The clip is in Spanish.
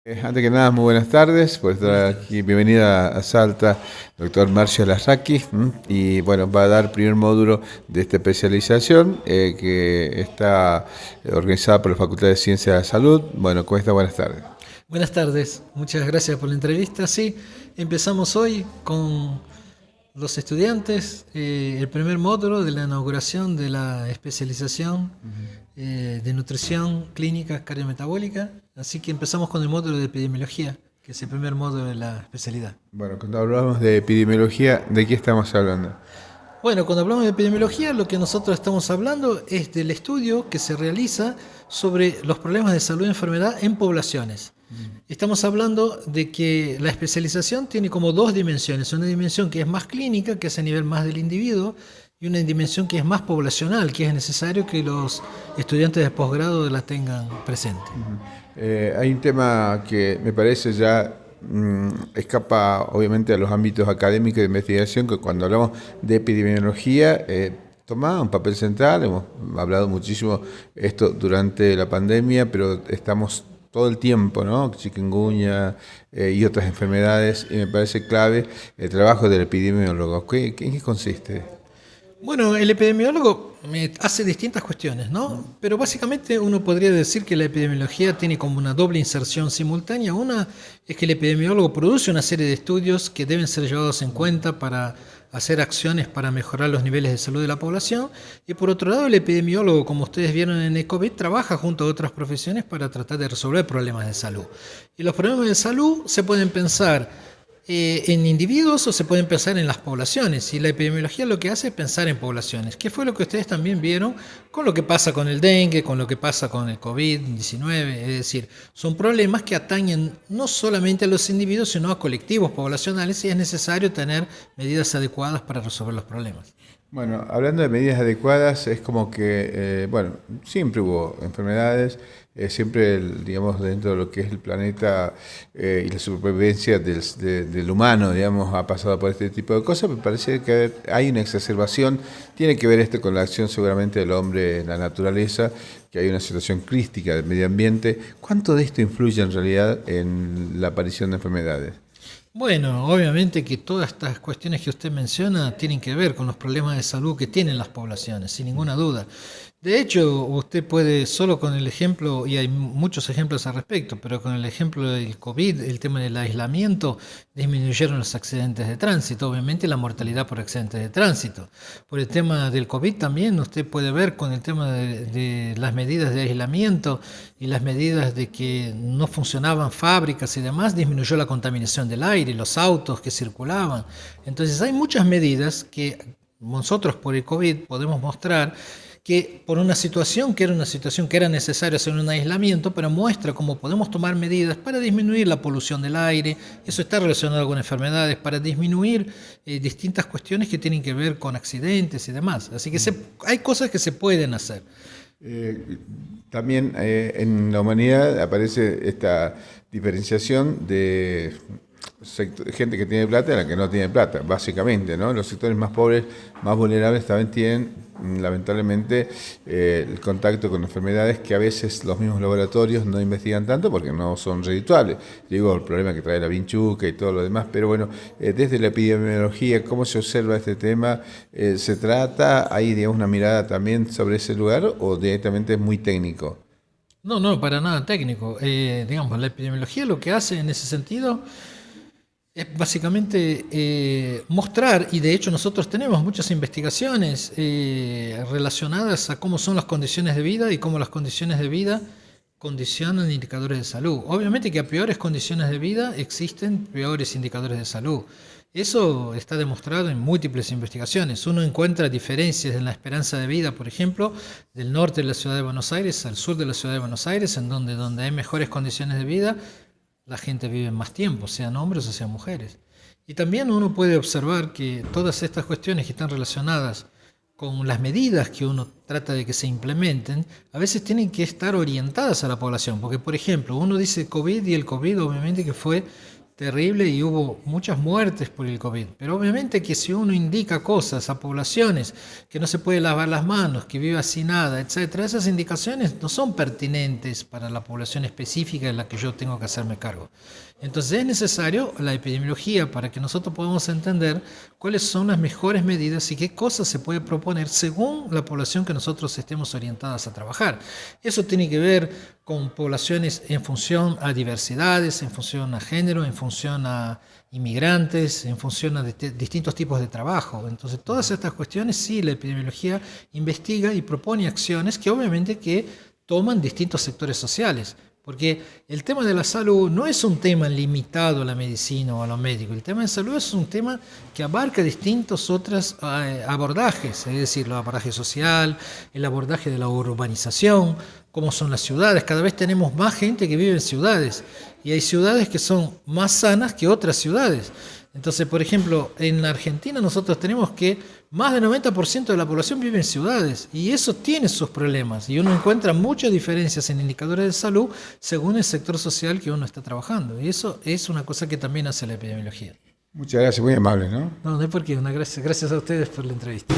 Antes que nada, muy buenas tardes por estar aquí. Bienvenida a Salta, doctor Marcio Larraqui. Y bueno, va a dar el primer módulo de esta especialización que está organizada por la Facultad de Ciencias de la Salud. Bueno, ¿cómo está? Buenas tardes. Buenas tardes, muchas gracias por la entrevista. Sí, empezamos hoy con los estudiantes el primer módulo de la inauguración de la especialización de nutrición clínica cardiometabólica. Así que empezamos con el módulo de epidemiología, que es el primer módulo de la especialidad. Bueno, cuando hablamos de epidemiología, ¿de qué estamos hablando? Bueno, cuando hablamos de epidemiología, lo que nosotros estamos hablando es del estudio que se realiza sobre los problemas de salud y enfermedad en poblaciones. Estamos hablando de que la especialización tiene como dos dimensiones, una dimensión que es más clínica, que es a nivel más del individuo, y una dimensión que es más poblacional, que es necesario que los estudiantes de posgrado la tengan presente. Hay un tema que me parece ya escapa obviamente a los ámbitos académicos de investigación, que cuando hablamos de epidemiología toma un papel central. Hemos hablado muchísimo esto durante la pandemia, pero estamos todo el tiempo, ¿no? Chikungunya y otras enfermedades, y me parece clave el trabajo del epidemiólogo. ¿En qué consiste? Bueno, el epidemiólogo hace distintas cuestiones, ¿no? Pero básicamente uno podría decir que la epidemiología tiene como una doble inserción simultánea. Una es que el epidemiólogo produce una serie de estudios que deben ser llevados en cuenta para hacer acciones para mejorar los niveles de salud de la población. Y por otro lado, el epidemiólogo, como ustedes vieron en el COVID, trabaja junto a otras profesiones para tratar de resolver problemas de salud. Y los problemas de salud se pueden pensar en individuos o se pueden pensar en las poblaciones, y la epidemiología lo que hace es pensar en poblaciones, que fue lo que ustedes también vieron con lo que pasa con el dengue, con lo que pasa con el COVID-19, es decir, son problemas que atañen no solamente a los individuos, sino a colectivos poblacionales, y es necesario tener medidas adecuadas para resolver los problemas. Bueno, hablando de medidas adecuadas, es como que, bueno, siempre hubo enfermedades, siempre, digamos, dentro de lo que es el planeta y la supervivencia del humano, digamos, ha pasado por este tipo de cosas. Me parece que hay una exacerbación, tiene que ver esto con la acción seguramente del hombre en la naturaleza, que hay una situación crítica del medio ambiente. ¿Cuánto de esto influye en realidad en la aparición de enfermedades? Bueno, obviamente que todas estas cuestiones que usted menciona tienen que ver con los problemas de salud que tienen las poblaciones, sin ninguna duda. De hecho, usted puede, solo con el ejemplo, y hay muchos ejemplos al respecto, pero con el ejemplo del COVID, el tema del aislamiento, disminuyeron los accidentes de tránsito, obviamente la mortalidad por accidentes de tránsito. Por el tema del COVID también, usted puede ver con el tema de las medidas de aislamiento y las medidas de que no funcionaban fábricas y demás, disminuyó la contaminación del aire, los autos que circulaban. Entonces hay muchas medidas que nosotros por el COVID podemos mostrar que por una situación que era necesario hacer un aislamiento, pero muestra cómo podemos tomar medidas para disminuir la polución del aire. Eso está relacionado con enfermedades, para disminuir distintas cuestiones que tienen que ver con accidentes y demás. Así que hay cosas que se pueden hacer. Eh, También en la humanidad aparece esta diferenciación de gente que tiene plata y la que no tiene plata, básicamente, ¿no? Los sectores más pobres, más vulnerables también tienen, lamentablemente, el contacto con enfermedades que a veces los mismos laboratorios no investigan tanto porque no son redituables. Digo, el problema que trae la vinchuca y todo lo demás, pero bueno, desde la epidemiología, ¿cómo se observa este tema? ¿Se trata, hay, digamos, una mirada también sobre ese lugar o directamente es muy técnico? No, no, para nada técnico. Digamos, la epidemiología lo que hace en ese sentido es básicamente mostrar, y de hecho nosotros tenemos muchas investigaciones relacionadas a cómo son las condiciones de vida y cómo las condiciones de vida condicionan indicadores de salud. Obviamente que a peores condiciones de vida existen peores indicadores de salud. Eso está demostrado en múltiples investigaciones. Uno encuentra diferencias en la esperanza de vida, por ejemplo, del norte de la ciudad de Buenos Aires al sur de la ciudad de Buenos Aires, en donde hay mejores condiciones de vida, la gente vive más tiempo, sean hombres o sean mujeres. Y también uno puede observar que todas estas cuestiones que están relacionadas con las medidas que uno trata de que se implementen, a veces tienen que estar orientadas a la población. Porque, por ejemplo, uno dice COVID y el COVID obviamente que fue terrible y hubo muchas muertes por el COVID. Pero obviamente que si uno indica cosas a poblaciones que no se puede lavar las manos, que vive hacinada, etcétera, esas indicaciones no son pertinentes para la población específica de la que yo tengo que hacerme cargo. Entonces es necesario la epidemiología para que nosotros podamos entender cuáles son las mejores medidas y qué cosas se puede proponer según la población que nosotros estemos orientadas a trabajar. Eso tiene que ver con poblaciones en función a diversidades, en función a género, en función a inmigrantes, en función a distintos tipos de trabajo. Entonces todas estas cuestiones sí, la epidemiología investiga y propone acciones que obviamente que toman distintos sectores sociales. Porque el tema de la salud no es un tema limitado a la medicina o a lo médico. El tema de salud es un tema que abarca distintos otros abordajes, es decir, el abordaje social, el abordaje de la urbanización, cómo son las ciudades. Cada vez tenemos más gente que vive en ciudades y hay ciudades que son más sanas que otras ciudades. Entonces, por ejemplo, en la Argentina nosotros tenemos que más del 90% de la población vive en ciudades y eso tiene sus problemas y uno encuentra muchas diferencias en indicadores de salud según el sector social que uno está trabajando y eso es una cosa que también hace la epidemiología. Muchas gracias, muy amable, ¿no? No, no hay por qué, gracias a ustedes por la entrevista.